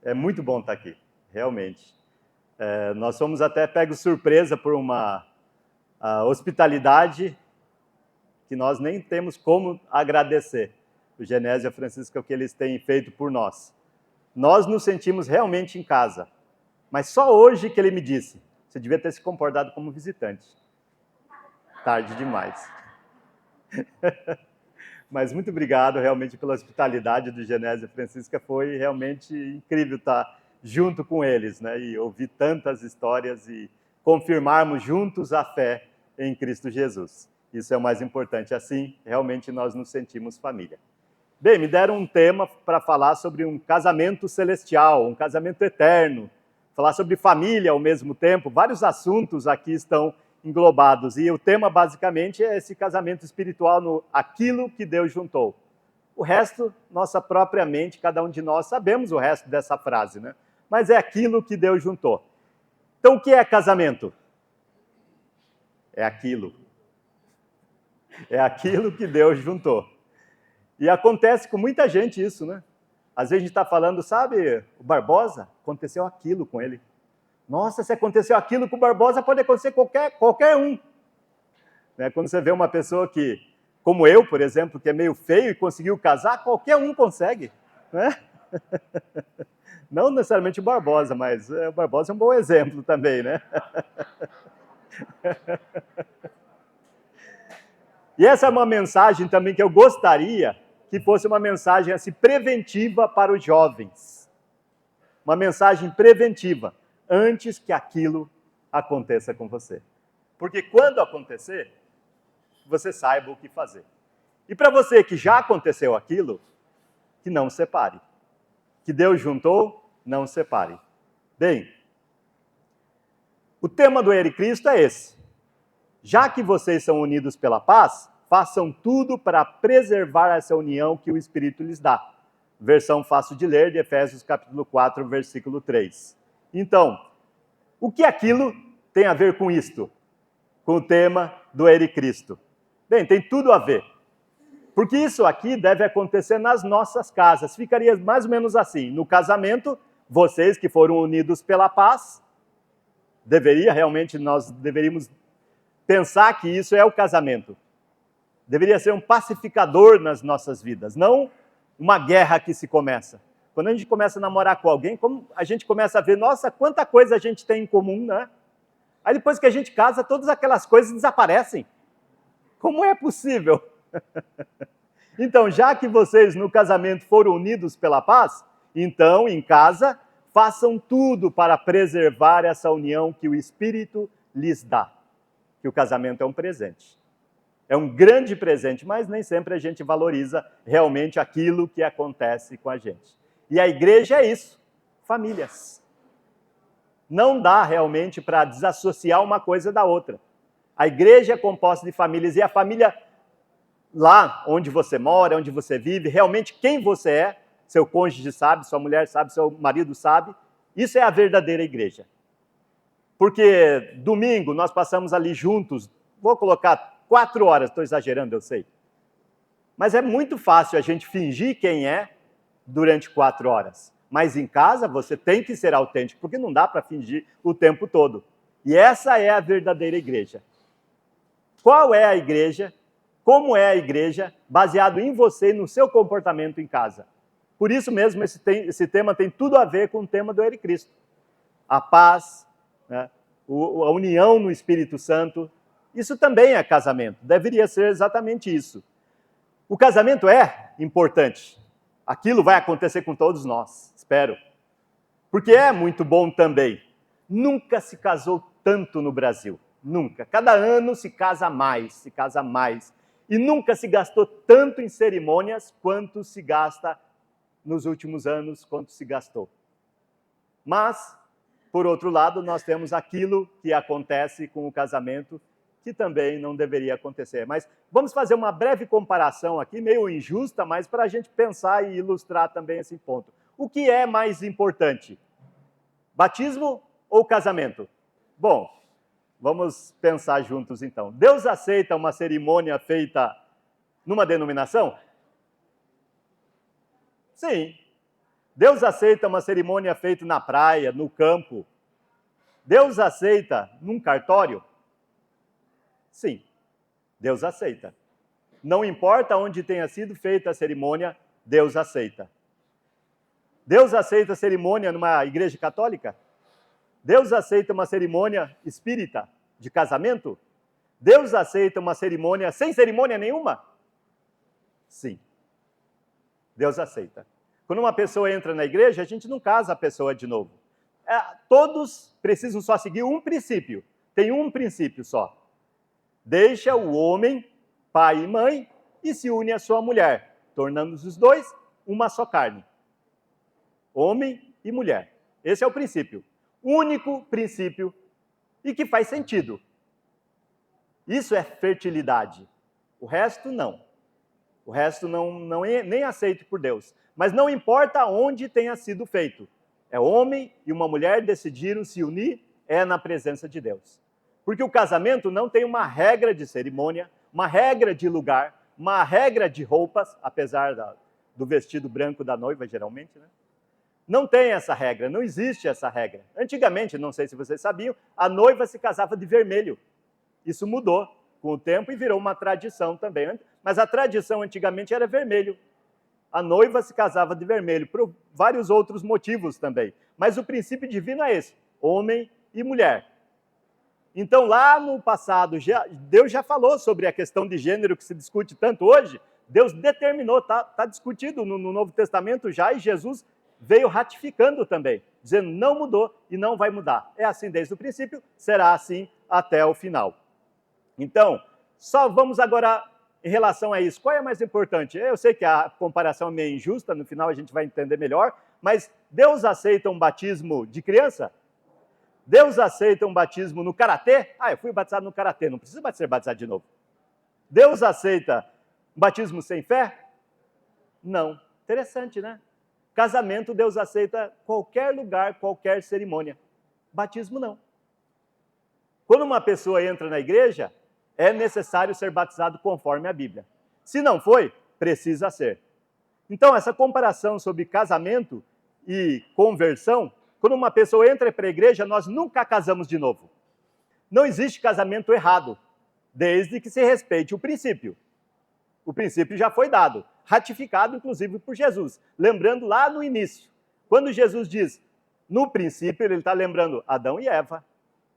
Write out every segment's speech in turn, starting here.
É muito bom estar aqui, realmente. Nós fomos até pegos surpresa por uma hospitalidade que nós nem temos como agradecer. O Genésio e a Francisca, o que eles têm feito por nós. Nós nos sentimos realmente em casa. Mas só hoje que ele me disse, você devia ter se comportado como visitante. Tarde demais. Mas muito obrigado realmente pela hospitalidade do Genésio e Francisca. Foi realmente incrível estar junto com eles, né? E ouvir tantas histórias e confirmarmos juntos a fé em Cristo Jesus. Isso é o mais importante. Assim, realmente nós nos sentimos família. Bem, me deram um tema para falar sobre um casamento celestial, um casamento eterno, falar sobre família ao mesmo tempo. Vários assuntos aqui estão englobados. E o tema, basicamente, é esse casamento espiritual no aquilo que Deus juntou. O resto, nossa própria mente, cada um de nós sabemos o resto dessa frase, né? Mas é aquilo que Deus juntou. Então, o que é casamento? É aquilo. É aquilo que Deus juntou. E acontece com muita gente isso, né? Às vezes a gente está falando, sabe, o Barbosa, aconteceu aquilo com ele. Nossa, se aconteceu aquilo com o Barbosa, pode acontecer qualquer um. Né? Quando você vê uma pessoa que, como eu, por exemplo, que é meio feio e conseguiu casar, qualquer um consegue. Né? Não necessariamente o Barbosa, mas o Barbosa é um bom exemplo também, né? E essa é uma mensagem também que eu gostaria que fosse uma mensagem assim, preventiva para os jovens. Uma mensagem preventiva, antes que aquilo aconteça com você. Porque quando acontecer, você saiba o que fazer. E para você que já aconteceu aquilo, que não separe. Que Deus juntou, não separe. Bem, o tema do Eri Cristo é esse. Já que vocês são unidos pela paz, façam tudo para preservar essa união que o Espírito lhes dá. Versão fácil de ler, de Efésios capítulo 4, versículo 3. Então, o que aquilo tem a ver com isto? Com o tema do Eri Cristo? Bem, tem tudo a ver. Porque isso aqui deve acontecer nas nossas casas. Ficaria mais ou menos assim. No casamento, vocês que foram unidos pela paz, nós deveríamos pensar que isso é o casamento. Deveria ser um pacificador nas nossas vidas, não uma guerra que se começa. Quando a gente começa a namorar com alguém, como a gente começa a ver, nossa, quanta coisa a gente tem em comum, né? Aí depois que a gente casa, todas aquelas coisas desaparecem. Como é possível? Então, já que vocês no casamento foram unidos pela paz, então, em casa, façam tudo para preservar essa união que o Espírito lhes dá. Que o casamento é um presente. É um grande presente, mas nem sempre a gente valoriza realmente aquilo que acontece com a gente. E a igreja é isso, famílias. Não dá realmente para desassociar uma coisa da outra. A igreja é composta de famílias e a família lá onde você mora, onde você vive, realmente quem você é, seu cônjuge sabe, sua mulher sabe, seu marido sabe, isso é a verdadeira igreja. Porque domingo nós passamos ali juntos, vou colocar 4 horas, estou exagerando, eu sei. Mas é muito fácil a gente fingir quem é durante 4 horas. Mas em casa você tem que ser autêntico, porque não dá para fingir o tempo todo. E essa é a verdadeira igreja. Qual é a igreja? Como é a igreja? Baseado em você e no seu comportamento em casa. Por isso mesmo esse tema tem tudo a ver com o tema do Eri Cristo. A paz, né? A união no Espírito Santo. Isso também é casamento. Deveria ser exatamente isso. O casamento é importante. Aquilo vai acontecer com todos nós, espero. Porque é muito bom também. Nunca se casou tanto no Brasil. Nunca. Cada ano se casa mais. E nunca se gastou tanto em cerimônias quanto se gasta nos últimos anos, quanto se gastou. Mas, por outro lado, nós temos aquilo que acontece com o casamento, que também não deveria acontecer. Mas vamos fazer uma breve comparação aqui, meio injusta, mas para a gente pensar e ilustrar também esse ponto. O que é mais importante? Batismo ou casamento? Bom, vamos pensar juntos então. Deus aceita uma cerimônia feita numa denominação? Sim. Deus aceita uma cerimônia feita na praia, no campo? Deus aceita num cartório? Sim, Deus aceita. Não importa onde tenha sido feita a cerimônia, Deus aceita. Deus aceita a cerimônia numa igreja católica? Deus aceita uma cerimônia espírita de casamento? Deus aceita uma cerimônia sem cerimônia nenhuma? Sim. Deus aceita. Quando uma pessoa entra na igreja, a gente não casa a pessoa de novo. Todos precisam só seguir um princípio. Tem um princípio só. Deixa o homem, pai e mãe, e se une à sua mulher, tornando os dois uma só carne. Homem e mulher. Esse é o princípio. Único princípio e que faz sentido. Isso é fertilidade. O resto, não. O resto não é nem aceito por Deus. Mas não importa onde tenha sido feito. É homem e uma mulher decidiram se unir, é na presença de Deus. Porque o casamento não tem uma regra de cerimônia, uma regra de lugar, uma regra de roupas, apesar do vestido branco da noiva, geralmente, né? Não tem essa regra, não existe essa regra. Antigamente, não sei se vocês sabiam, a noiva se casava de vermelho. Isso mudou com o tempo e virou uma tradição também. Mas a tradição antigamente era vermelho. A noiva se casava de vermelho, por vários outros motivos também. Mas o princípio divino é esse, homem e mulher. Então, lá no passado, Deus já falou sobre a questão de gênero que se discute tanto hoje. Deus determinou, está discutido no Novo Testamento já, e Jesus veio ratificando também, dizendo não mudou e não vai mudar. É assim desde o princípio, será assim até o final. Então, só vamos agora em relação a isso. Qual é mais importante? Eu sei que a comparação é meio injusta, no final a gente vai entender melhor, mas Deus aceita um batismo de criança? Deus aceita um batismo no karatê? Eu fui batizado no karatê, não precisa ser batizado de novo. Deus aceita um batismo sem fé? Não. Interessante, né? Casamento, Deus aceita qualquer lugar, qualquer cerimônia. Batismo, não. Quando uma pessoa entra na igreja, é necessário ser batizado conforme a Bíblia. Se não foi, precisa ser. Então, essa comparação sobre casamento e conversão, quando uma pessoa entra para a igreja, nós nunca casamos de novo. Não existe casamento errado, desde que se respeite o princípio. O princípio já foi dado, ratificado inclusive por Jesus. Lembrando lá no início, quando Jesus diz, no princípio, ele está lembrando Adão e Eva.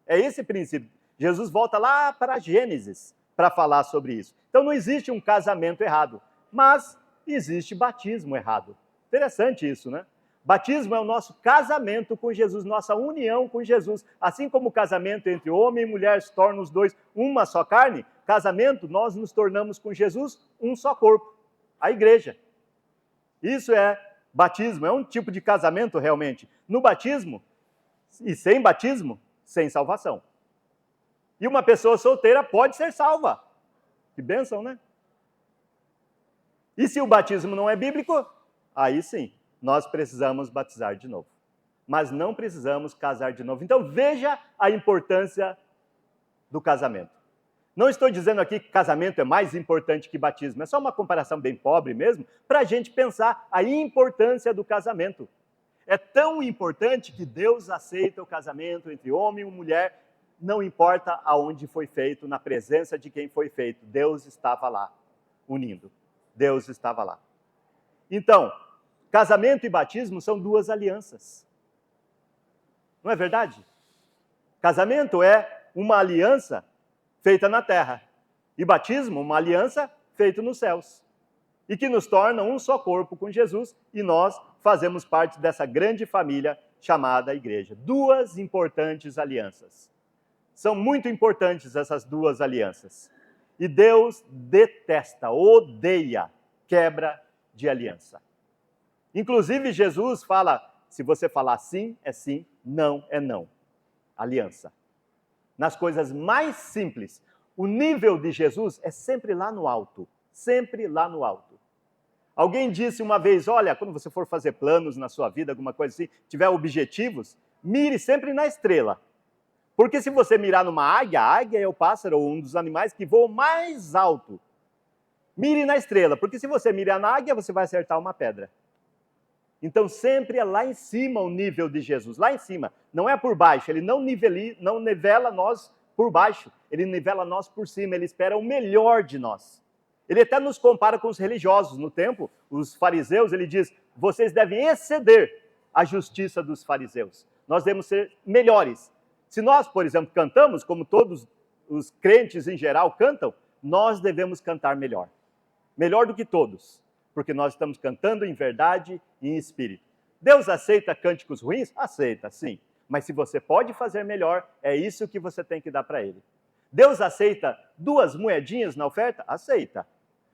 É esse princípio. Jesus volta lá para Gênesis para falar sobre isso. Então não existe um casamento errado, mas existe batismo errado. Interessante isso, né? Batismo é o nosso casamento com Jesus, nossa união com Jesus. Assim como o casamento entre homem e mulher se torna os dois uma só carne, casamento, nós nos tornamos com Jesus um só corpo, a igreja. Isso é batismo, é um tipo de casamento realmente. No batismo, e sem batismo, sem salvação. E uma pessoa solteira pode ser salva. Que bênção, né? E se o batismo não é bíblico, aí sim, nós precisamos batizar de novo. Mas não precisamos casar de novo. Então veja a importância do casamento. Não estou dizendo aqui que casamento é mais importante que batismo, é só uma comparação bem pobre mesmo, para a gente pensar a importância do casamento. É tão importante que Deus aceita o casamento entre homem e mulher, não importa aonde foi feito, na presença de quem foi feito. Deus estava lá, unindo. Deus estava lá. Então, casamento e batismo são duas alianças. Não é verdade? Casamento é uma aliança feita na terra. E batismo, uma aliança feita nos céus. E que nos torna um só corpo com Jesus, e nós fazemos parte dessa grande família chamada igreja. Duas importantes alianças. São muito importantes essas duas alianças. E Deus detesta, odeia quebra de aliança. Inclusive Jesus fala, se você falar sim, é sim, não é não. Aliança. Nas coisas mais simples, o nível de Jesus é sempre lá no alto. Sempre lá no alto. Alguém disse uma vez, olha, quando você for fazer planos na sua vida, alguma coisa assim, tiver objetivos, mire sempre na estrela. Porque se você mirar numa águia, a águia é o pássaro ou um dos animais que voa mais alto. Mire na estrela, porque se você mirar na águia, você vai acertar uma pedra. Então sempre é lá em cima o nível de Jesus, lá em cima, não é por baixo. Ele não nivela nós por baixo, ele nivela nós por cima, ele espera o melhor de nós. Ele até nos compara com os religiosos no templo, os fariseus, ele diz, vocês devem exceder a justiça dos fariseus. Nós devemos ser melhores. Se nós, por exemplo, cantamos, como todos os crentes em geral cantam, nós devemos cantar melhor. Melhor do que todos, porque nós estamos cantando em verdade e em espírito. Deus aceita cânticos ruins? Aceita, sim. Mas se você pode fazer melhor, é isso que você tem que dar para ele. Deus aceita 2 moedinhas na oferta? Aceita.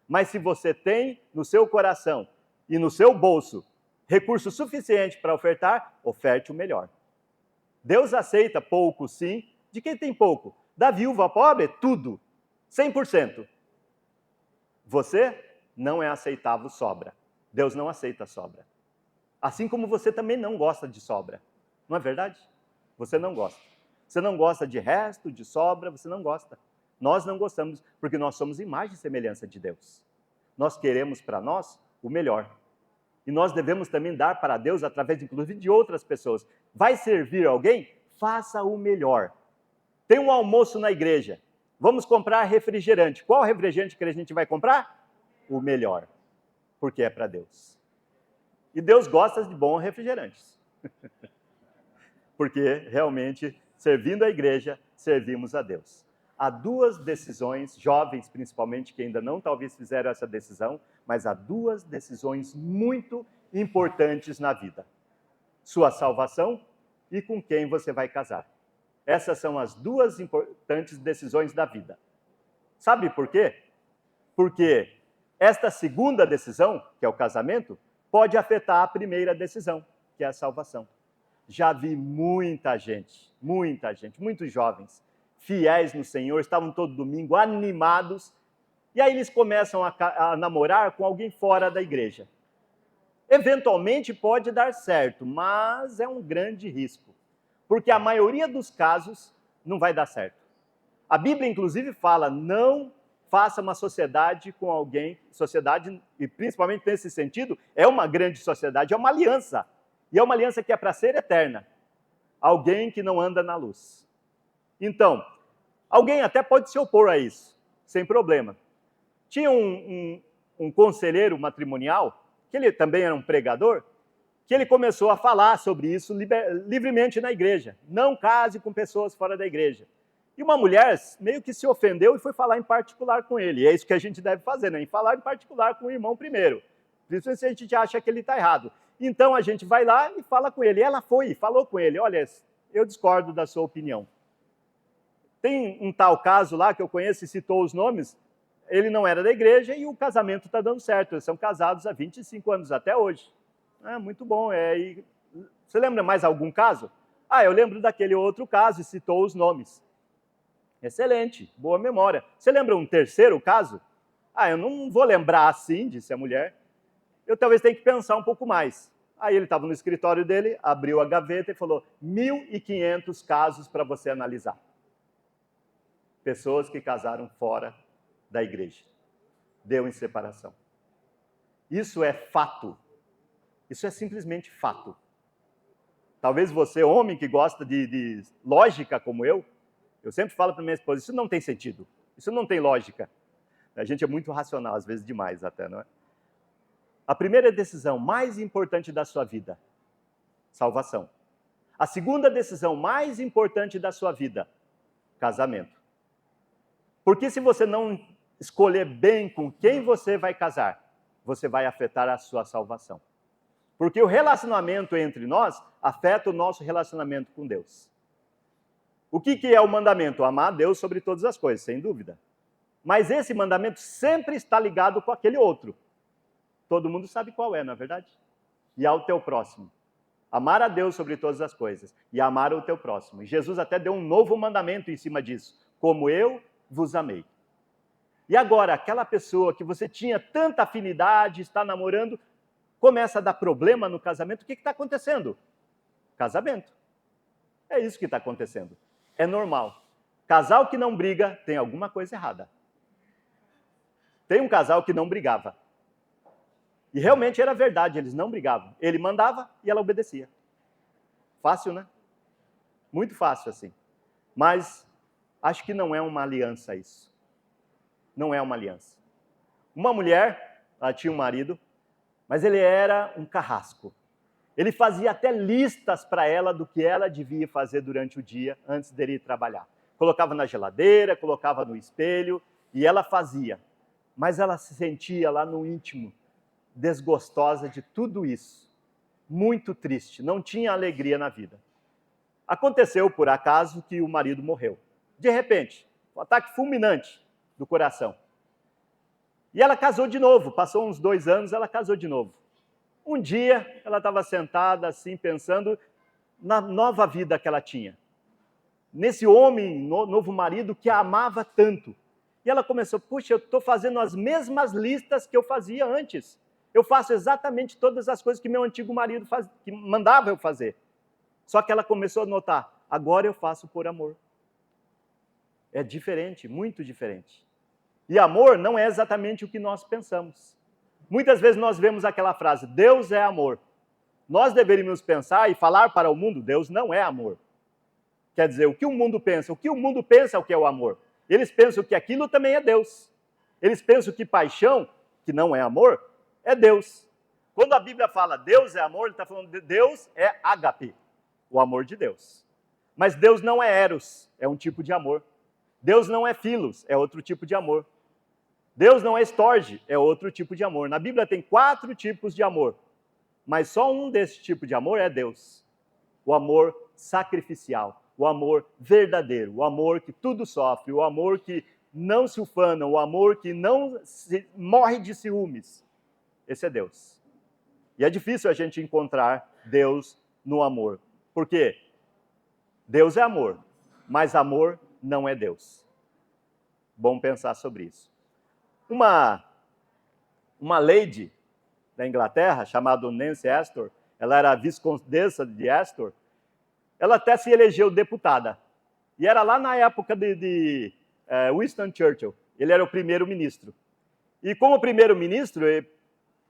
Mas se você tem no seu coração e no seu bolso recurso suficiente para ofertar, oferte o melhor. Deus aceita pouco, sim. De quem tem pouco? Da viúva pobre, tudo. 100%. Você não é aceitável sobra. Deus não aceita sobra. Assim como você também não gosta de sobra. Não é verdade? Você não gosta. Você não gosta de resto, de sobra, você não gosta. Nós não gostamos, porque nós somos imagem e semelhança de Deus. Nós queremos para nós o melhor. E nós devemos também dar para Deus, através inclusive de outras pessoas. Vai servir alguém? Faça o melhor. Tem um almoço na igreja. Vamos comprar refrigerante. Qual refrigerante que a gente vai comprar? O melhor. Porque é para Deus. E Deus gosta de bons refrigerantes. Porque realmente, servindo a igreja, servimos a Deus. Há 2 decisões, jovens principalmente, que ainda não talvez fizeram essa decisão, mas há 2 decisões muito importantes na vida. Sua salvação e com quem você vai casar. Essas são as 2 importantes decisões da vida. Sabe por quê? Porque esta segunda decisão, que é o casamento, pode afetar a primeira decisão, que é a salvação. Já vi muita gente, muitos jovens, fiéis no Senhor, estavam todo domingo animados, e aí eles começam a namorar com alguém fora da igreja. Eventualmente pode dar certo, mas é um grande risco, porque a maioria dos casos não vai dar certo. A Bíblia, inclusive, fala, não faça uma sociedade com alguém, sociedade, e principalmente nesse sentido, é uma grande sociedade, é uma aliança, e é uma aliança que é para ser eterna. Alguém que não anda na luz. Então, alguém até pode se opor a isso, sem problema. Tinha um conselheiro matrimonial, que ele também era um pregador, que ele começou a falar sobre isso livremente na igreja. Não case com pessoas fora da igreja. E uma mulher meio que se ofendeu e foi falar em particular com ele. E é isso que a gente deve fazer, né? Em falar em particular com o irmão primeiro. Principalmente se a gente acha que ele está errado. Então a gente vai lá e fala com ele. E ela foi e falou com ele, olha, eu discordo da sua opinião. Tem um tal caso lá que eu conheço e citou os nomes, ele não era da igreja e o casamento está dando certo. Eles são casados há 25 anos, até hoje. Muito bom. Você lembra mais algum caso? Eu lembro daquele outro caso e citou os nomes. Excelente, boa memória. Você lembra um terceiro caso? Eu não vou lembrar assim, disse a mulher. Eu talvez tenha que pensar um pouco mais. Aí ele estava no escritório dele, abriu a gaveta e falou, 1.500 casos para você analisar. Pessoas que casaram fora da igreja. Deu em separação. Isso é fato. Isso é simplesmente fato. Talvez você, homem que gosta de lógica como eu sempre falo para minha esposa, isso não tem sentido, isso não tem lógica. A gente é muito racional, às vezes demais até, não é? A primeira decisão mais importante da sua vida, salvação. A segunda decisão mais importante da sua vida, casamento. Porque se você não escolher bem com quem você vai casar, você vai afetar a sua salvação. Porque o relacionamento entre nós afeta o nosso relacionamento com Deus. O que é o mandamento? Amar a Deus sobre todas as coisas, sem dúvida. Mas esse mandamento sempre está ligado com aquele outro. Todo mundo sabe qual é, não é verdade? E ao teu próximo. Amar a Deus sobre todas as coisas e amar o teu próximo. E Jesus até deu um novo mandamento em cima disso. Como eu vos amei. E agora, aquela pessoa que você tinha tanta afinidade, está namorando, começa a dar problema no casamento. O que está acontecendo? Casamento. É isso que está acontecendo. É normal. Casal que não briga tem alguma coisa errada. Tem um casal que não brigava. E realmente era verdade, eles não brigavam. Ele mandava e ela obedecia. Fácil, né? Muito fácil assim. Mas acho que não é uma aliança isso. Não é uma aliança. Uma mulher, ela tinha um marido, mas ele era um carrasco. Ele fazia até listas para ela do que ela devia fazer durante o dia antes dele ir trabalhar. Colocava na geladeira, colocava no espelho e ela fazia. Mas ela se sentia lá no íntimo desgostosa de tudo isso. Muito triste, não tinha alegria na vida. Aconteceu, por acaso, que o marido morreu. De repente, um ataque fulminante do coração. E ela casou de novo, passou uns 2 anos, ela casou de novo. Um dia, ela estava sentada assim, pensando na nova vida que ela tinha. Nesse homem, novo marido, que a amava tanto. E ela começou, puxa, eu estou fazendo as mesmas listas que eu fazia antes. Eu faço exatamente todas as coisas que meu antigo marido que mandava eu fazer. Só que ela começou a notar, agora eu faço por amor. É diferente, muito diferente. E amor não é exatamente o que nós pensamos. Muitas vezes nós vemos aquela frase, Deus é amor. Nós deveríamos pensar e falar para o mundo, Deus não é amor. Quer dizer, o que o mundo pensa? O que o mundo pensa é o que é o amor. Eles pensam que aquilo também é Deus. Eles pensam que paixão, que não é amor, é Deus. Quando a Bíblia fala Deus é amor, ele está falando de Deus é ágape, o amor de Deus. Mas Deus não é eros, é um tipo de amor. Deus não é filos, é outro tipo de amor. Deus não é estorge, é outro tipo de amor. Na Bíblia tem 4 tipos de amor, mas só um desse tipo de amor é Deus. O amor sacrificial, o amor verdadeiro, o amor que tudo sofre, o amor que não se ufana, o amor que não morre de ciúmes. Esse é Deus. E é difícil a gente encontrar Deus no amor. Por quê? Deus é amor, mas amor não é Deus. Bom pensar sobre isso. Uma lady da Inglaterra, chamada Nancy Astor, ela era a viscondessa de Astor, ela até se elegeu deputada. E era lá na época de Winston Churchill. Ele era o primeiro-ministro. E como primeiro-ministro,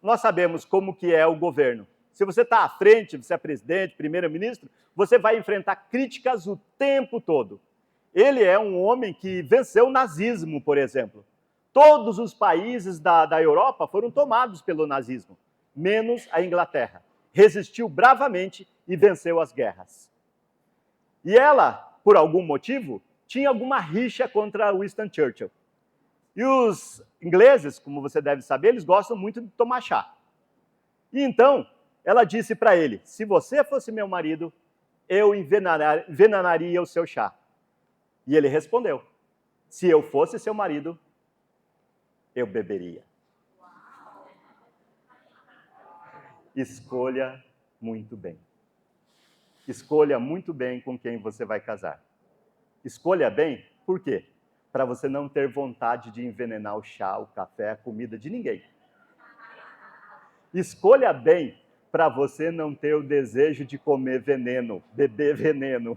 nós sabemos como que é o governo. Se você está à frente, você é presidente, primeiro-ministro, você vai enfrentar críticas o tempo todo. Ele é um homem que venceu o nazismo, por exemplo. Todos os países da Europa foram tomados pelo nazismo, menos a Inglaterra. Resistiu bravamente e venceu as guerras. E ela, por algum motivo, tinha alguma rixa contra Winston Churchill. E os ingleses, como você deve saber, eles gostam muito de tomar chá. E então, ela disse para ele, se você fosse meu marido, eu envenenaria o seu chá. E ele respondeu, se eu fosse seu marido, eu beberia. Escolha muito bem. Escolha muito bem com quem você vai casar. Escolha bem, por quê? Para você não ter vontade de envenenar o chá, o café, a comida de ninguém. Escolha bem para você não ter o desejo de comer veneno, beber veneno.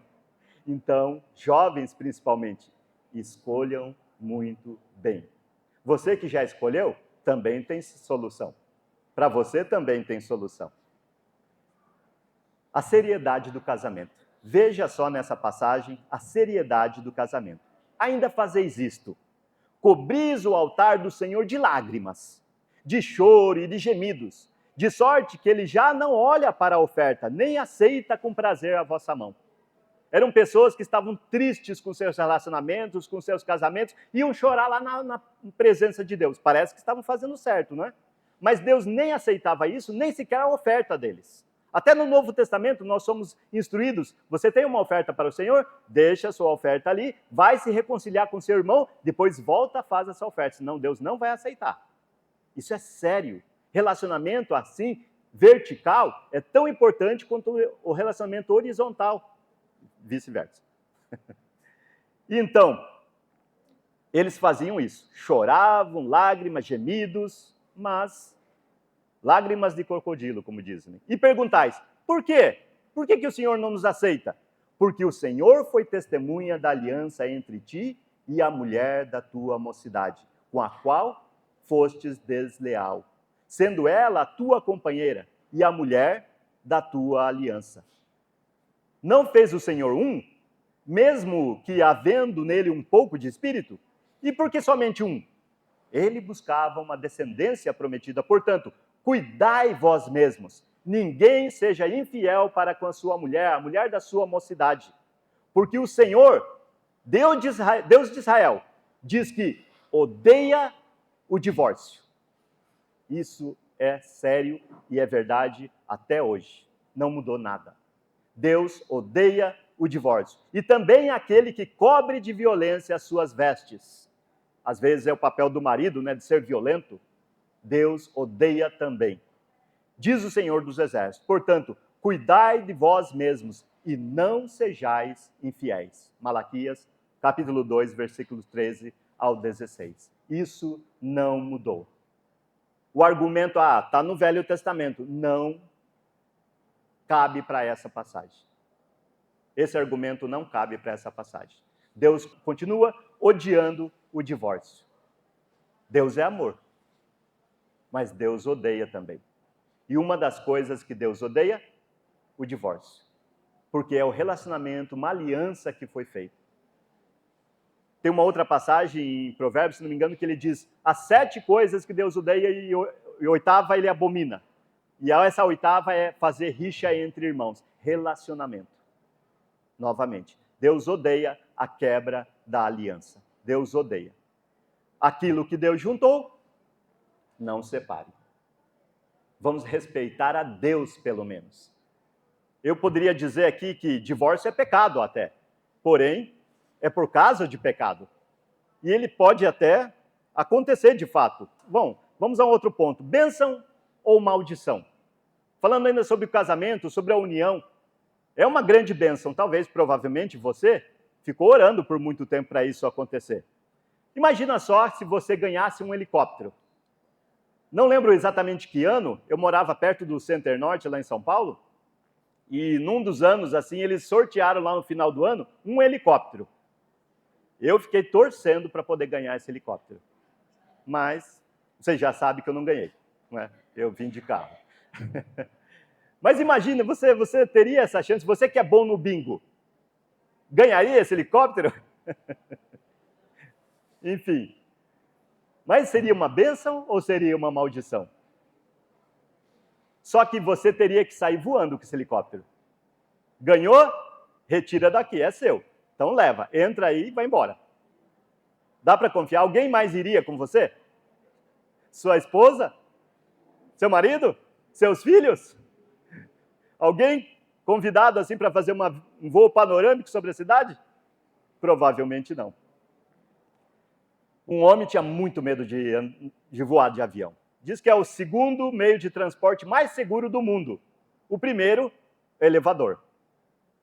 Então, jovens principalmente, escolham muito bem. Você que já escolheu, também tem solução. Para você também tem solução. A seriedade do casamento. Veja só nessa passagem a seriedade do casamento. Ainda fazeis isto, cobris o altar do Senhor de lágrimas, de choro e de gemidos, de sorte que ele já não olha para a oferta, nem aceita com prazer a vossa mão. Eram pessoas que estavam tristes com seus relacionamentos, com seus casamentos, iam chorar lá na presença de Deus. Parece que estavam fazendo certo, não é? Mas Deus nem aceitava isso, nem sequer a oferta deles. Até no Novo Testamento nós somos instruídos, você tem uma oferta para o Senhor, deixa a sua oferta ali, vai se reconciliar com seu irmão, depois volta, faz essa oferta, senão Deus não vai aceitar. Isso é sério. Relacionamento assim, vertical, é tão importante quanto o relacionamento horizontal, vice-versa. Então, eles faziam isso, choravam, lágrimas, gemidos, mas lágrimas de crocodilo, como dizem. E perguntais, por quê? Por que o Senhor não nos aceita? Porque o Senhor foi testemunha da aliança entre ti e a mulher da tua mocidade, com a qual fostes desleal. sendo ela a tua companheira e a mulher da tua aliança. Não fez o Senhor um, mesmo que havendo nele um pouco de espírito? E por que somente um? Ele buscava uma descendência prometida. Portanto, cuidai vós mesmos. Ninguém seja infiel para com a sua mulher, a mulher da sua mocidade. Porque o Senhor, Deus de Israel, diz que odeia o divórcio. Isso é sério e é verdade até hoje. Não mudou nada. Deus odeia o divórcio. E também aquele que cobre de violência as suas vestes. Às vezes é o papel do marido, né, de ser violento. Deus odeia também. Diz o Senhor dos Exércitos. Portanto, cuidai de vós mesmos e não sejais infiéis. Malaquias, capítulo 2, versículos 13 ao 16. Isso não mudou. O argumento, está no Velho Testamento, não cabe para essa passagem. Esse argumento não cabe para essa passagem. Deus continua odiando o divórcio. Deus é amor, mas Deus odeia também. E uma das coisas que Deus odeia, o divórcio. Porque é o relacionamento, uma aliança que foi feita. Tem uma outra passagem em Provérbios, se não me engano, que ele diz as 7 coisas que Deus odeia e a 8ª ele abomina. E essa 8ª é fazer rixa entre irmãos. Relacionamento. Novamente, Deus odeia a quebra da aliança. Deus odeia. Aquilo que Deus juntou, não separe. Vamos respeitar a Deus, pelo menos. Eu poderia dizer aqui que divórcio é pecado até. Porém, é por causa de pecado. E ele pode até acontecer de fato. Bom, vamos a um outro ponto. Bênção ou maldição? Falando ainda sobre o casamento, sobre a união. É uma grande bênção. Talvez, provavelmente, você ficou orando por muito tempo para isso acontecer. Imagina só se você ganhasse um helicóptero. Não lembro exatamente que ano, eu morava perto do Center Norte, lá em São Paulo, e num dos anos, assim, eles sortearam lá no final do ano um helicóptero. Eu fiquei torcendo para poder ganhar esse helicóptero. Mas, vocês já sabem que eu não ganhei, não é? Eu vim de carro. Mas imagina, você teria essa chance, você que é bom no bingo, ganharia esse helicóptero? Enfim. Mas seria uma bênção ou seria uma maldição? Só que você teria que sair voando com esse helicóptero. Ganhou? Retira daqui, é seu. Então leva, entra aí e vai embora. Dá para confiar? Alguém mais iria com você? Sua esposa? Seu marido? Seus filhos? Alguém convidado assim para fazer um voo panorâmico sobre a cidade? Provavelmente não. Um homem tinha muito medo de voar de avião. Diz que é o segundo meio de transporte mais seguro do mundo. O primeiro, elevador.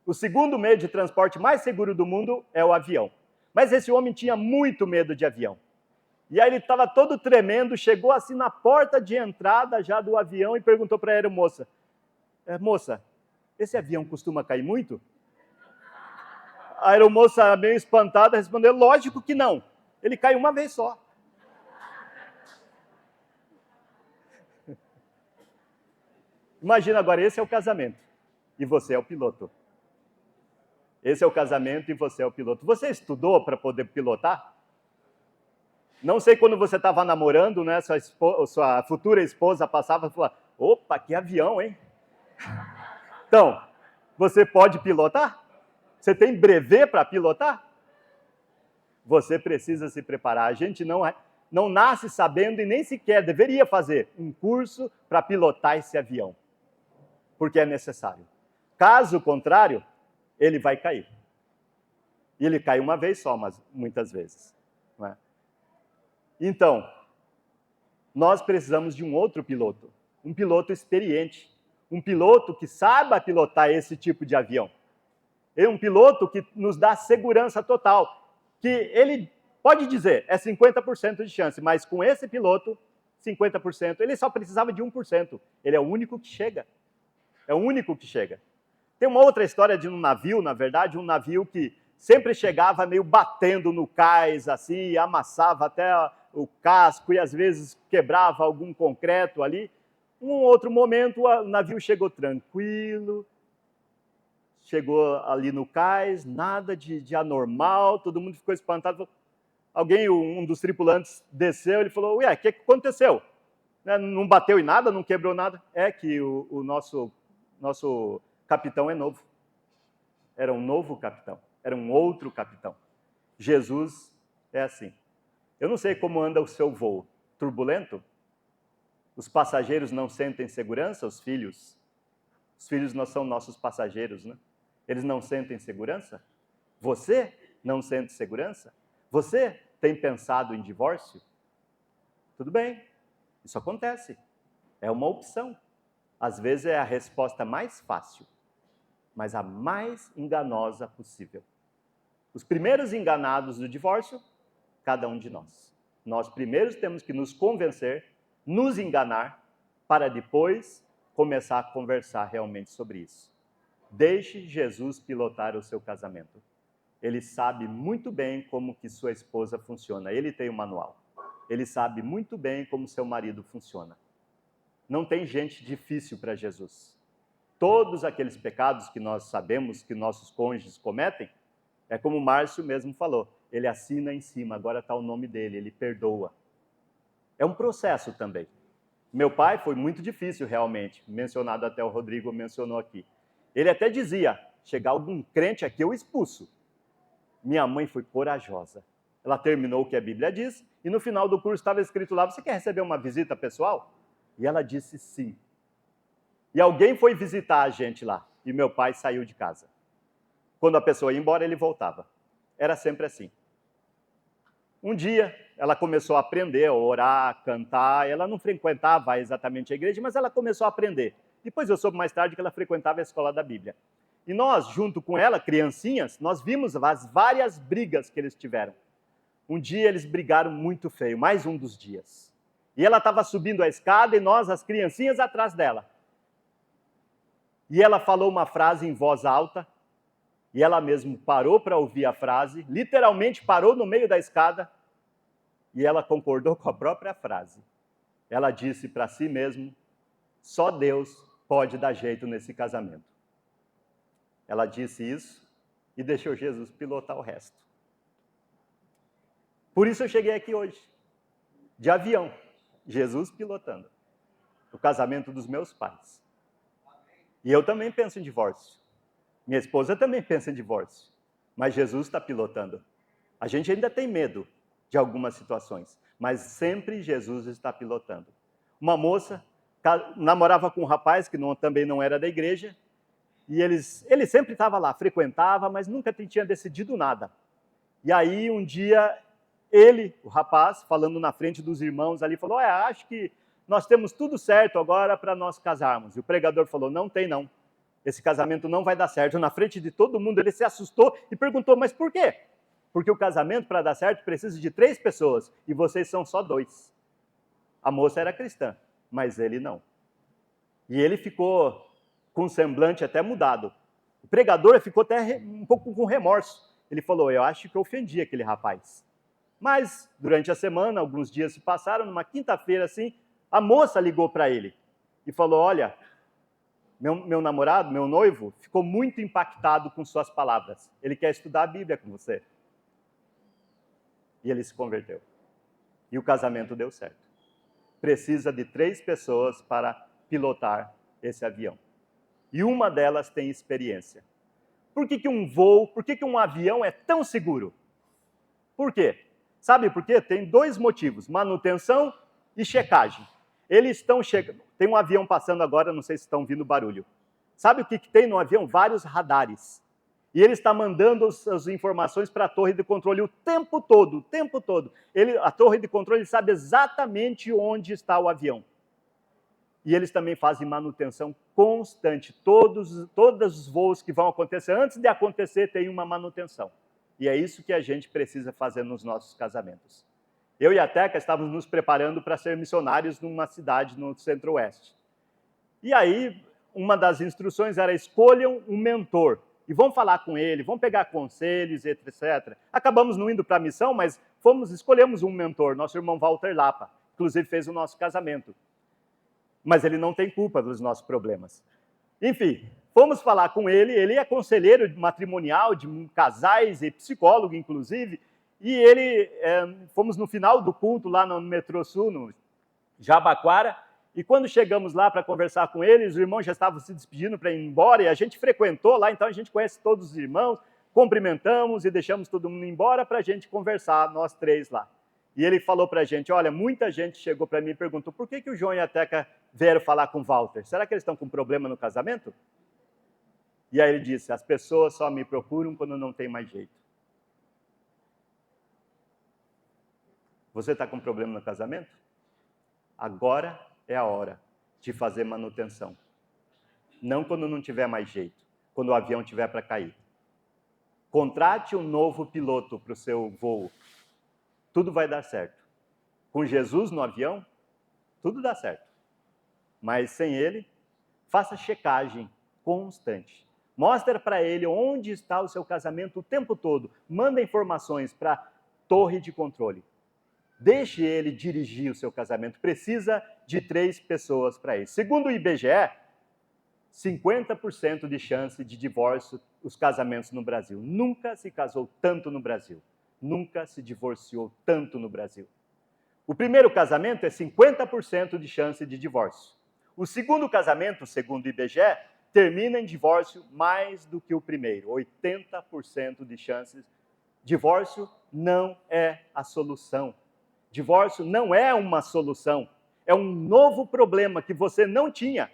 O segundo meio de transporte mais seguro do mundo é o avião. Mas esse homem tinha muito medo de avião. E aí ele estava todo tremendo, chegou assim na porta de entrada já do avião e perguntou para a aeromoça, moça, esse avião costuma cair muito? A aeromoça, meio espantada, respondeu, lógico que não. Ele cai uma vez só. Imagina agora, esse é o casamento e você é o piloto. Esse é o casamento e você é o piloto. Você estudou para poder pilotar? Não sei quando você estava namorando, né? Sua futura esposa passava e falava, opa, que avião, hein? Então, você pode pilotar? Você tem brevet para pilotar? Você precisa se preparar. A gente não nasce sabendo e nem sequer deveria fazer um curso para pilotar esse avião, porque é necessário. Caso contrário, ele vai cair. E ele cai uma vez só, mas muitas vezes. Não é? Então, nós precisamos de um outro piloto, um piloto experiente, um piloto que saiba pilotar esse tipo de avião. É um piloto que nos dá segurança total. Que ele pode dizer, é 50% de chance, mas com esse piloto, 50%, ele só precisava de 1%. Ele é o único que chega. É o único que chega. Tem uma outra história de um navio, na verdade, um navio que sempre chegava meio batendo no cais, assim, e amassava até o casco e às vezes quebrava algum concreto ali. Um outro momento, o navio chegou tranquilo, chegou ali no cais, nada de anormal, todo mundo ficou espantado. Alguém, um dos tripulantes, desceu e falou: ué, o que aconteceu? Não bateu em nada, não quebrou nada? É que o nosso capitão é novo. Era um novo capitão, era um outro capitão. Jesus é assim. Eu não sei como anda o seu voo. Turbulento? Os passageiros não sentem segurança? Os filhos não são nossos passageiros, né? Eles não sentem segurança? Você não sente segurança? Você tem pensado em divórcio? Tudo bem, isso acontece. É uma opção. Às vezes é a resposta mais fácil, mas a mais enganosa possível. Os primeiros enganados do divórcio, cada um de nós. Nós primeiros temos que nos convencer, nos enganar, para depois começar a conversar realmente sobre isso. Deixe Jesus pilotar o seu casamento. Ele sabe muito bem como que sua esposa funciona. Ele tem o manual. Ele sabe muito bem como seu marido funciona. Não tem gente difícil para Jesus. Todos aqueles pecados que nós sabemos que nossos cônjuges cometem, é como o Márcio mesmo falou, ele assina em cima, agora está o nome dele, ele perdoa. É um processo também. Meu pai foi muito difícil realmente, mencionado até o Rodrigo mencionou aqui. Ele até dizia, chegar algum crente aqui eu expulso. Minha mãe foi corajosa. Ela terminou o que a Bíblia diz, e no final do curso estava escrito lá, você quer receber uma visita pessoal? E ela disse sim. E alguém foi visitar a gente lá, e meu pai saiu de casa. Quando a pessoa ia embora, ele voltava. Era sempre assim. Um dia, ela começou a aprender a orar, a cantar. Ela não frequentava exatamente a igreja, mas ela começou a aprender. Depois eu soube mais tarde que ela frequentava a escola da Bíblia. E nós, junto com ela, criancinhas, nós vimos as várias brigas que eles tiveram. Um dia eles brigaram muito feio, mais um dos dias. E ela estava subindo a escada e nós, as criancinhas, atrás dela. E ela falou uma frase em voz alta, e ela mesma parou para ouvir a frase, literalmente parou no meio da escada, e ela concordou com a própria frase. Ela disse para si mesma, só Deus pode dar jeito nesse casamento. Ela disse isso e deixou Jesus pilotar o resto. Por isso eu cheguei aqui hoje, de avião, Jesus pilotando o casamento dos meus pais. E eu também penso em divórcio. Minha esposa também pensa em divórcio. Mas Jesus está pilotando. A gente ainda tem medo de algumas situações, mas sempre Jesus está pilotando. Uma moça namorava com um rapaz que também não era da igreja, e ele sempre estava lá, frequentava, mas nunca tinha decidido nada. E aí um dia o rapaz, falando na frente dos irmãos ali, falou, acho que nós temos tudo certo agora para nós casarmos. E o pregador falou, não tem não. Esse casamento não vai dar certo. Na frente de todo mundo, ele se assustou e perguntou, mas por quê? Porque o casamento, para dar certo, precisa de 3 pessoas, e vocês são só 2. A moça era cristã, mas ele não. E ele ficou com o semblante até mudado. O pregador ficou até um pouco com remorso. Ele falou, eu acho que eu ofendi aquele rapaz. Mas, durante a semana, alguns dias se passaram, numa quinta-feira assim, a moça ligou para ele e falou, olha, meu namorado, meu noivo, ficou muito impactado com suas palavras. Ele quer estudar a Bíblia com você. E ele se converteu. E o casamento deu certo. Precisa de 3 pessoas para pilotar esse avião. E uma delas tem experiência. Por que um avião é tão seguro? Por quê? Sabe por quê? Tem 2 motivos, manutenção e checagem. Eles estão chegando, tem um avião passando agora, não sei se estão ouvindo barulho. Sabe o que tem no avião? Vários radares. E ele está mandando as informações para a torre de controle o tempo todo, o tempo todo. A torre de controle sabe exatamente onde está o avião. E eles também fazem manutenção constante. Todos os voos que vão acontecer, antes de acontecer, tem uma manutenção. E é isso que a gente precisa fazer nos nossos casamentos. Eu e a Teca estávamos nos preparando para ser missionários numa cidade no Centro-Oeste. E aí, uma das instruções era escolham um mentor. E vão falar com ele, vão pegar conselhos, etc. Acabamos não indo para a missão, mas escolhemos um mentor, nosso irmão Walter Lapa, inclusive fez o nosso casamento. Mas ele não tem culpa dos nossos problemas. Enfim, fomos falar com ele é conselheiro matrimonial de casais e psicólogo, inclusive, e fomos no final do culto lá no Metrô Sul, no Jabaquara, e quando chegamos lá para conversar com ele, os irmãos já estavam se despedindo para ir embora, e a gente frequentou lá, então a gente conhece todos os irmãos, cumprimentamos e deixamos todo mundo embora para a gente conversar, nós três lá. E ele falou para a gente, olha, muita gente chegou para mim e perguntou, por que o João e a Teca vieram falar com o Walter? Será que eles estão com problema no casamento? E aí ele disse, as pessoas só me procuram quando não tem mais jeito. Você está com problema no casamento? Agora é a hora de fazer manutenção. Não quando não tiver mais jeito, quando o avião tiver para cair. Contrate um novo piloto para o seu voo. Tudo vai dar certo. Com Jesus no avião, tudo dá certo. Mas sem ele, faça checagem constante. Mostre para ele onde está o seu casamento o tempo todo. Manda informações para a torre de controle. Deixe ele dirigir o seu casamento. Precisa de 3 pessoas para isso. Segundo o IBGE, 50% de chance de divórcio os casamentos no Brasil. Nunca se casou tanto no Brasil. Nunca se divorciou tanto no Brasil. O primeiro casamento é 50% de chance de divórcio. O segundo casamento, segundo o IBGE, termina em divórcio mais do que o primeiro. 80% de chances. Divórcio não é a solução. Divórcio não é uma solução. É um novo problema que você não tinha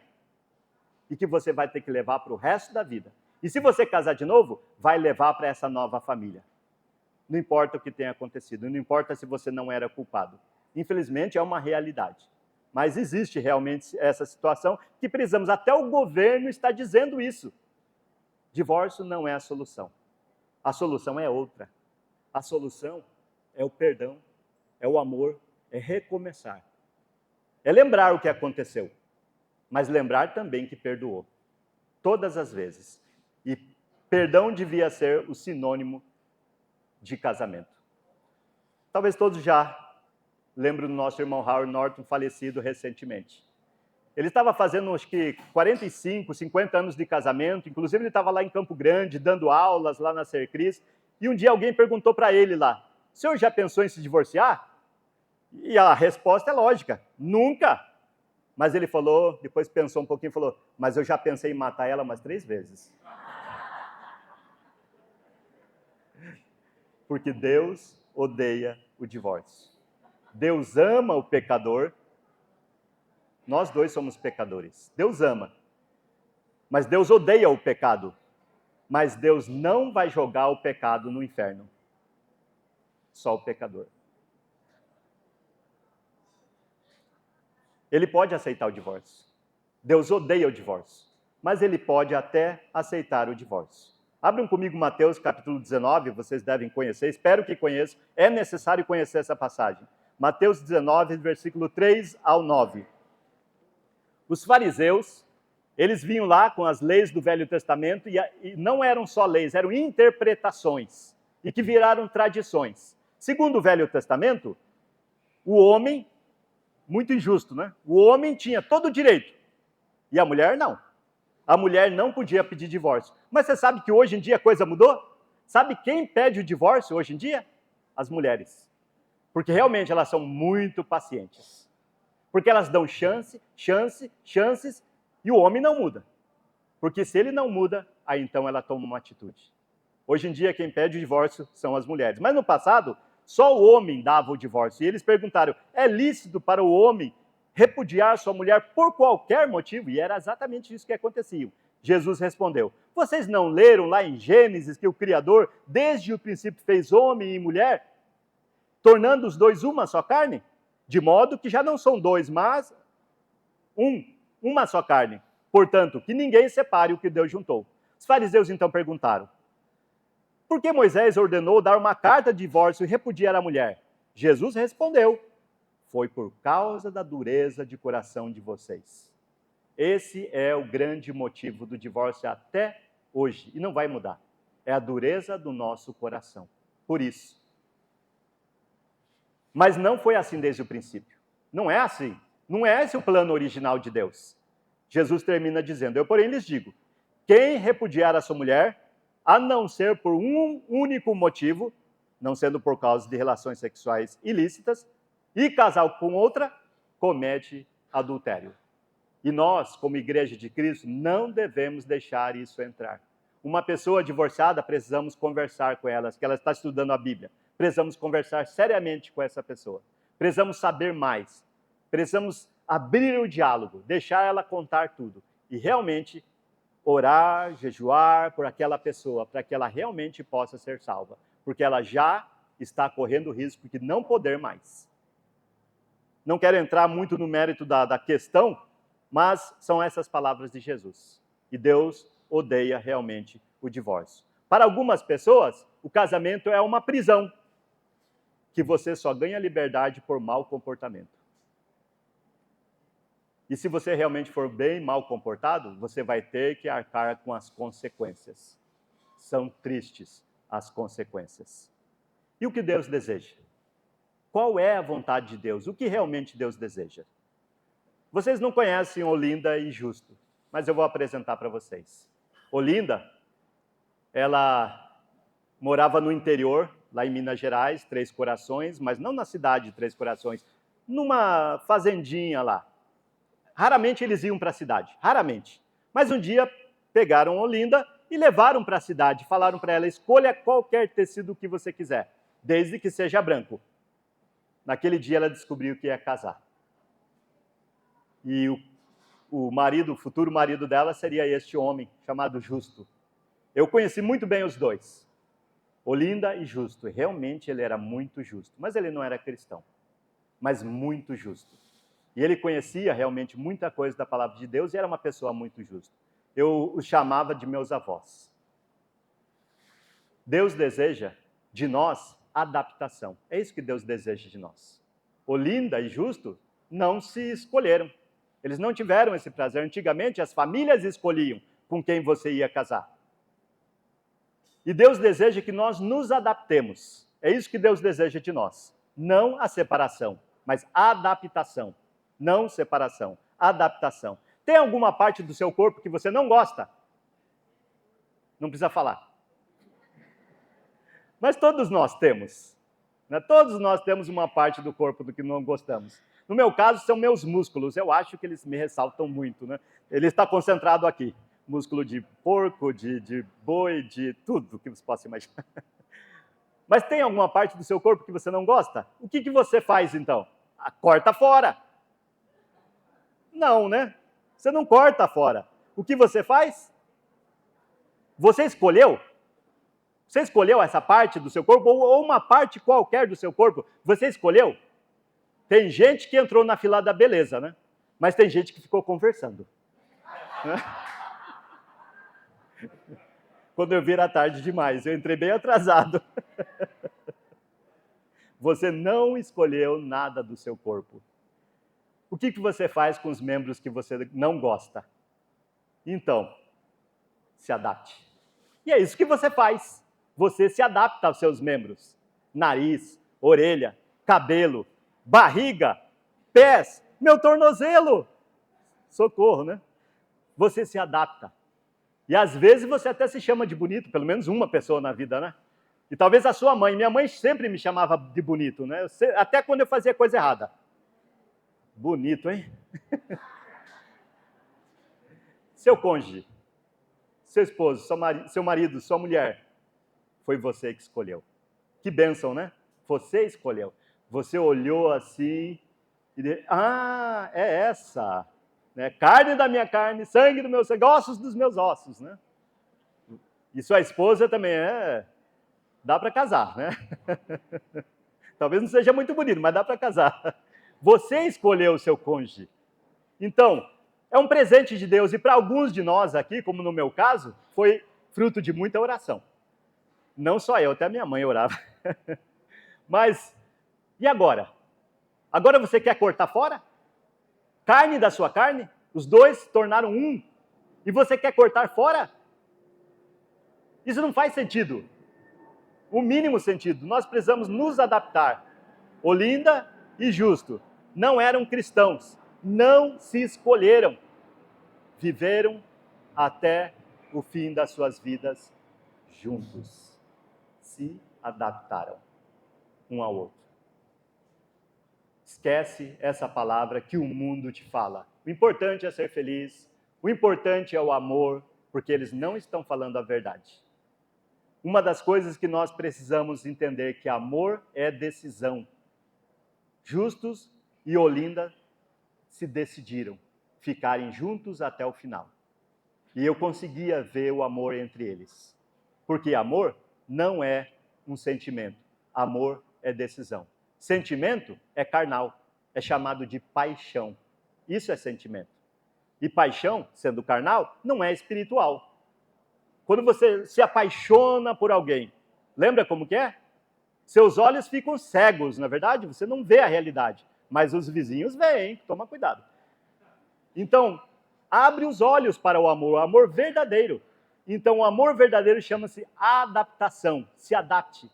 e que você vai ter que levar para o resto da vida. E se você casar de novo, vai levar para essa nova família. Não importa o que tenha acontecido, não importa se você não era culpado. Infelizmente, é uma realidade. Mas existe realmente essa situação que precisamos. Até o governo está dizendo isso. Divórcio não é a solução. A solução é outra. A solução é o perdão, é o amor, é recomeçar. É lembrar o que aconteceu, mas lembrar também que perdoou. Todas as vezes. E perdão devia ser o sinônimo de casamento. Talvez todos já lembram do nosso irmão Howard Norton, falecido recentemente. Ele estava fazendo, acho que, 45, 50 anos de casamento, inclusive ele estava lá em Campo Grande, dando aulas lá na Sercris, e um dia alguém perguntou para ele lá, o senhor já pensou em se divorciar? E a resposta é lógica, nunca. Mas ele falou, depois pensou um pouquinho e falou, mas eu já pensei em matar ela umas 3 vezes. Porque Deus odeia o divórcio. Deus ama o pecador. Nós dois somos pecadores. Deus ama. Mas Deus odeia o pecado. Mas Deus não vai jogar o pecado no inferno. Só o pecador. Ele pode aceitar o divórcio. Deus odeia o divórcio. Mas ele pode até aceitar o divórcio. Abram comigo Mateus capítulo 19, vocês devem conhecer, espero que conheçam, é necessário conhecer essa passagem. Mateus 19, versículo 3 ao 9. Os fariseus, eles vinham lá com as leis do Velho Testamento, e não eram só leis, eram interpretações, e que viraram tradições. Segundo o Velho Testamento, o homem, muito injusto, né? O homem tinha todo o direito, e a mulher não. A mulher não podia pedir divórcio. Mas você sabe que hoje em dia a coisa mudou? Sabe quem pede o divórcio hoje em dia? As mulheres. Porque realmente elas são muito pacientes. Porque elas dão chances, e o homem não muda. Porque se ele não muda, aí então ela toma uma atitude. Hoje em dia quem pede o divórcio são as mulheres. Mas no passado, só o homem dava o divórcio. E eles perguntaram, é lícito para o homem repudiar sua mulher por qualquer motivo? E era exatamente isso que acontecia. Jesus respondeu, vocês não leram lá em Gênesis que o Criador, desde o princípio, fez homem e mulher, tornando os dois uma só carne? De modo que já não são dois, mas uma só carne. Portanto, que ninguém separe o que Deus juntou. Os fariseus então perguntaram, por que Moisés ordenou dar uma carta de divórcio e repudiar a mulher? Jesus respondeu, foi por causa da dureza de coração de vocês. Esse é o grande motivo do divórcio até hoje, e não vai mudar. É a dureza do nosso coração. Por isso, Mas não foi assim desde o princípio. Não é assim. Não é esse o plano original de Deus. Jesus termina dizendo: eu, porém, lhes digo, quem repudiar a sua mulher, a não ser por um único motivo, não sendo por causa de relações sexuais ilícitas, e casar com outra, comete adultério. E nós, como igreja de Cristo, não devemos deixar isso entrar. Uma pessoa divorciada, precisamos conversar com ela, que ela está estudando a Bíblia. Precisamos conversar seriamente com essa pessoa. Precisamos saber mais. Precisamos abrir o diálogo, deixar ela contar tudo. E realmente orar, jejuar por aquela pessoa, para que ela realmente possa ser salva. Porque ela já está correndo o risco de não poder mais. Não quero entrar muito no mérito da questão, mas são essas palavras de Jesus. E Deus odeia realmente o divórcio. Para algumas pessoas, o casamento é uma prisão, que você só ganha liberdade por mau comportamento. E se você realmente for bem mal comportado, você vai ter que arcar com as consequências. São tristes as consequências. E o que Deus deseja? Qual é a vontade de Deus? O que realmente Deus deseja? Vocês não conhecem Olinda e Justo, mas eu vou apresentar para vocês. Olinda, ela morava no interior, lá em Minas Gerais, Três Corações, mas não na cidade de Três Corações, numa fazendinha lá. Raramente eles iam para a cidade, raramente. Mas um dia pegaram Olinda e levaram para a cidade, falaram para ela: escolha qualquer tecido que você quiser, desde que seja branco. Naquele dia ela descobriu que ia casar. E o marido, o futuro marido dela seria este homem, chamado Justo. Eu conheci muito bem os dois, Olinda e Justo. E realmente ele era muito justo, mas ele não era cristão, mas muito justo. E ele conhecia realmente muita coisa da palavra de Deus e era uma pessoa muito justa. Eu o chamava de meus avós. Deus deseja de nós adaptação. É isso que Deus deseja de nós. Olinda e Justo não se escolheram. Eles não tiveram esse prazer. Antigamente, as famílias escolhiam com quem você ia casar. E Deus deseja que nós nos adaptemos. É isso que Deus deseja de nós. Não a separação, mas a adaptação. Não separação, adaptação. Tem alguma parte do seu corpo que você não gosta? Não precisa falar. Mas todos nós temos. Né? Todos nós temos uma parte do corpo do que não gostamos. No meu caso, são meus músculos. Eu acho que eles me ressaltam muito. Né? Ele está concentrado aqui. Músculo de porco, de boi, de tudo que você possa imaginar. Mas tem alguma parte do seu corpo que você não gosta? O que você faz, então? Corta fora. Não, né? Você não corta fora. O que você faz? Você escolheu? Você escolheu essa parte do seu corpo ou uma parte qualquer do seu corpo? Você escolheu? Tem gente que entrou na fila da beleza, né? Mas tem gente que ficou conversando. Quando eu vi era tarde demais, eu entrei bem atrasado. Você não escolheu nada do seu corpo. O que você faz com os membros que você não gosta? Então, se adapte. E é isso que você faz. Você se adapta aos seus membros. Nariz, orelha, cabelo, barriga, pés, meu tornozelo. Socorro, né? Você se adapta. E às vezes você até se chama de bonito, pelo menos uma pessoa na vida, né? E talvez a sua mãe. Minha mãe sempre me chamava de bonito, né? Até quando eu fazia coisa errada. Bonito, hein? Seu cônjuge, seu esposo, seu marido, sua mulher, foi você que escolheu. Que bênção, né? Você escolheu. Você olhou assim e disse: ah, é essa. Né? Carne da minha carne, sangue do meu sangue, ossos dos meus ossos, né? E sua esposa também dá para casar, né? Talvez não seja muito bonito, mas dá para casar. Você escolheu o seu cônjuge. Então, é um presente de Deus. E para alguns de nós aqui, como no meu caso, foi fruto de muita oração. Não só eu, até a minha mãe orava. Mas, e agora? Agora você quer cortar fora? Carne da sua carne? Os dois se tornaram um. E você quer cortar fora? Isso não faz sentido. O mínimo sentido. Nós precisamos nos adaptar. Olinda e Justo não eram cristãos, não se escolheram, viveram até o fim das suas vidas juntos, se adaptaram um ao outro. Esquece essa palavra que o mundo te fala. O importante é ser feliz, o importante é o amor, porque eles não estão falando a verdade. Uma das coisas que nós precisamos entender é que amor é decisão. Justus e Olinda se decidiram ficarem juntos até o final. E eu conseguia ver o amor entre eles. Porque amor não é um sentimento. Amor é decisão. Sentimento é carnal. É chamado de paixão. Isso é sentimento. E paixão, sendo carnal, não é espiritual. Quando você se apaixona por alguém, lembra como que é? Seus olhos ficam cegos, na verdade, você não vê a realidade. Mas os vizinhos veem, toma cuidado. Então, abre os olhos para o amor verdadeiro. Então, o amor verdadeiro chama-se adaptação, se adapte.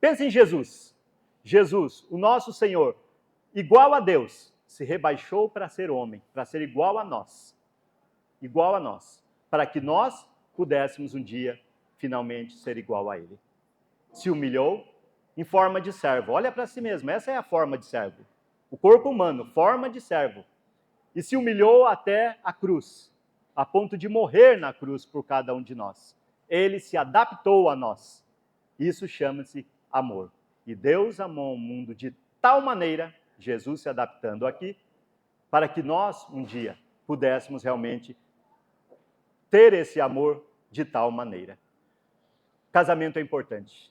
Pense em Jesus. Jesus, o nosso Senhor, igual a Deus, se rebaixou para ser homem, para ser igual a nós, para que nós pudéssemos um dia, finalmente, ser igual a Ele. Se humilhou em forma de servo. Olha para si mesmo, essa é a forma de servo. O corpo humano, forma de servo. E se humilhou até a cruz, a ponto de morrer na cruz por cada um de nós. Ele se adaptou a nós. Isso chama-se amor. E Deus amou o mundo de tal maneira, Jesus se adaptando aqui, para que nós, um dia, pudéssemos realmente ter esse amor de tal maneira. Casamento é importante.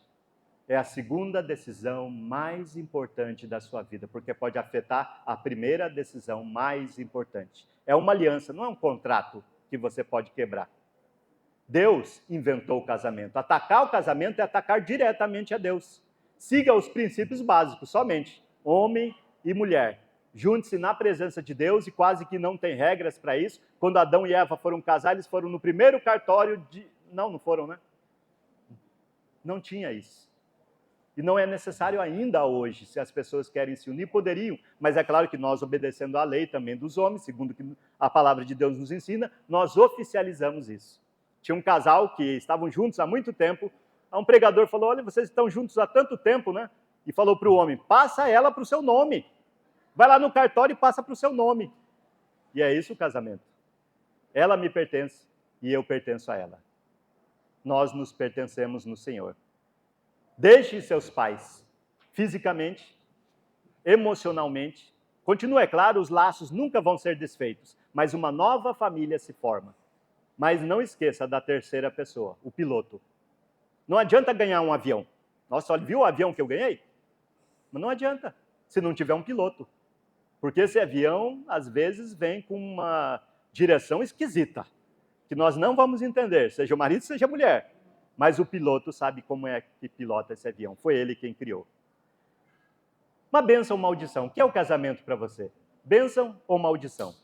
É a segunda decisão mais importante da sua vida, porque pode afetar a primeira decisão mais importante. É uma aliança, não é um contrato que você pode quebrar. Deus inventou o casamento. Atacar o casamento é atacar diretamente a Deus. Siga os princípios básicos, somente. Homem e mulher. Junte-se na presença de Deus e quase que não tem regras para isso. Quando Adão e Eva foram casar, eles foram no primeiro cartório de... Não foram, né? Não tinha isso. E não é necessário ainda hoje, se as pessoas querem se unir, poderiam, mas é claro que nós, obedecendo à lei também dos homens, segundo que a palavra de Deus nos ensina, nós oficializamos isso. Tinha um casal que estavam juntos há muito tempo, um pregador falou, olha, vocês estão juntos há tanto tempo, né? E falou para o homem, passa ela para o seu nome. Vai lá no cartório e passa para o seu nome. E é isso o casamento. Ela me pertence e eu pertenço a ela. Nós nos pertencemos no Senhor. Deixe seus pais, fisicamente, emocionalmente. Continua, é claro, os laços nunca vão ser desfeitos, mas uma nova família se forma. Mas não esqueça da terceira pessoa, o piloto. Não adianta ganhar um avião. Nossa, olha, viu o avião que eu ganhei? Mas não adianta, se não tiver um piloto. Porque esse avião, às vezes, vem com uma direção esquisita, que nós não vamos entender, seja o marido, seja a mulher. Mas o piloto sabe como é que pilota esse avião. Foi ele quem criou. Uma bênção ou maldição. O que é o casamento para você? Bênção ou maldição?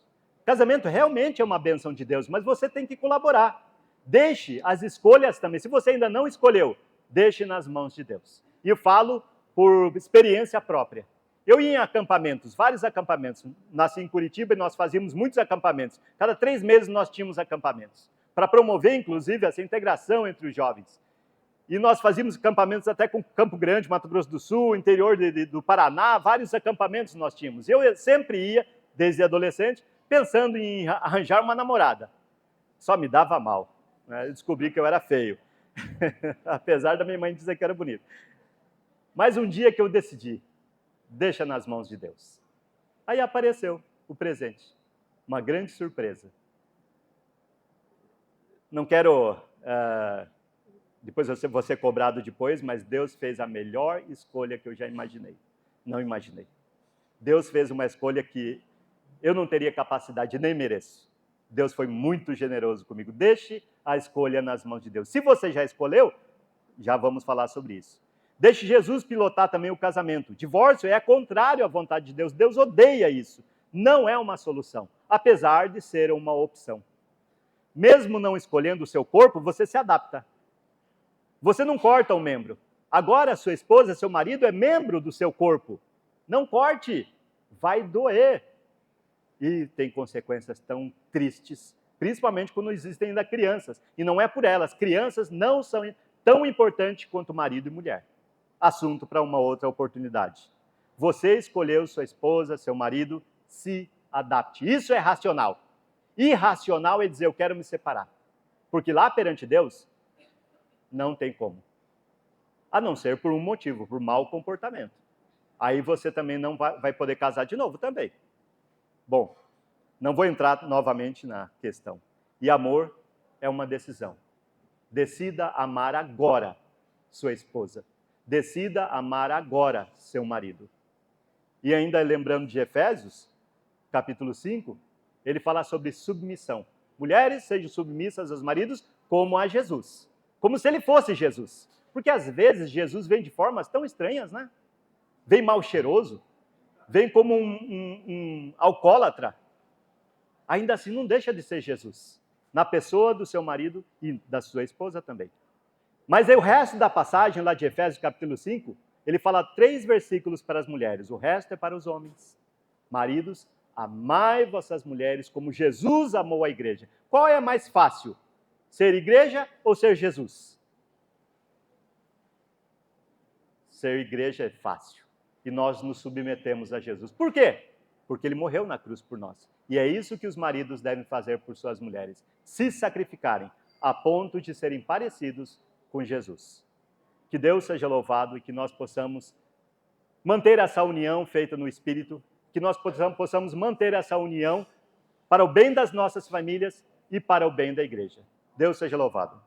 Casamento realmente é uma bênção de Deus, mas você tem que colaborar. Deixe as escolhas também. Se você ainda não escolheu, deixe nas mãos de Deus. E eu falo por experiência própria. Eu ia em acampamentos, vários acampamentos. Nasci em Curitiba e nós fazíamos muitos acampamentos. Cada 3 meses nós tínhamos acampamentos. Para promover, inclusive, essa integração entre os jovens. E nós fazíamos acampamentos até com Campo Grande, Mato Grosso do Sul, interior do Paraná, vários acampamentos nós tínhamos. Eu sempre ia, desde adolescente, pensando em arranjar uma namorada. Só me dava mal. Né? Eu descobri que eu era feio. Apesar da minha mãe dizer que era bonito. Mas um dia que eu decidi, deixa nas mãos de Deus. Aí apareceu o presente. Uma grande surpresa. Não quero, depois você vou ser cobrado depois, mas Deus fez a melhor escolha que eu já imaginei. Não imaginei. Deus fez uma escolha que eu não teria capacidade, nem mereço. Deus foi muito generoso comigo. Deixe a escolha nas mãos de Deus. Se você já escolheu, já vamos falar sobre isso. Deixe Jesus pilotar também o casamento. Divórcio é contrário à vontade de Deus. Deus odeia isso. Não é uma solução, apesar de ser uma opção. Mesmo não escolhendo o seu corpo, você se adapta. Você não corta um membro. Agora, sua esposa, seu marido é membro do seu corpo. Não corte, vai doer. E tem consequências tão tristes, principalmente quando existem ainda crianças. E não é por elas, crianças não são tão importantes quanto marido e mulher. Assunto para uma outra oportunidade. Você escolheu sua esposa, seu marido, se adapte. Isso é racional. Irracional é dizer, eu quero me separar. Porque lá perante Deus, não tem como. A não ser por um motivo, por mau comportamento. Aí você também não vai poder casar de novo também. Bom, não vou entrar novamente na questão. E amor é uma decisão. Decida amar agora sua esposa. Decida amar agora seu marido. E ainda lembrando de Efésios, capítulo 5, ele fala sobre submissão. Mulheres, sejam submissas aos maridos como a Jesus. Como se ele fosse Jesus. Porque às vezes Jesus vem de formas tão estranhas, né? Vem mal cheiroso, vem como um alcoólatra. Ainda assim não deixa de ser Jesus. Na pessoa do seu marido e da sua esposa também. Mas aí o resto da passagem lá de Efésios capítulo 5, ele fala 3 versículos para as mulheres. O resto é para os homens. Maridos, amai vossas mulheres como Jesus amou a igreja. Qual é mais fácil? Ser igreja ou ser Jesus? Ser igreja é fácil. E nós nos submetemos a Jesus. Por quê? Porque ele morreu na cruz por nós. E é isso que os maridos devem fazer por suas mulheres. Se sacrificarem a ponto de serem parecidos com Jesus. Que Deus seja louvado e que nós possamos manter essa união feita no Espírito, que nós possamos manter essa união para o bem das nossas famílias e para o bem da igreja. Deus seja louvado.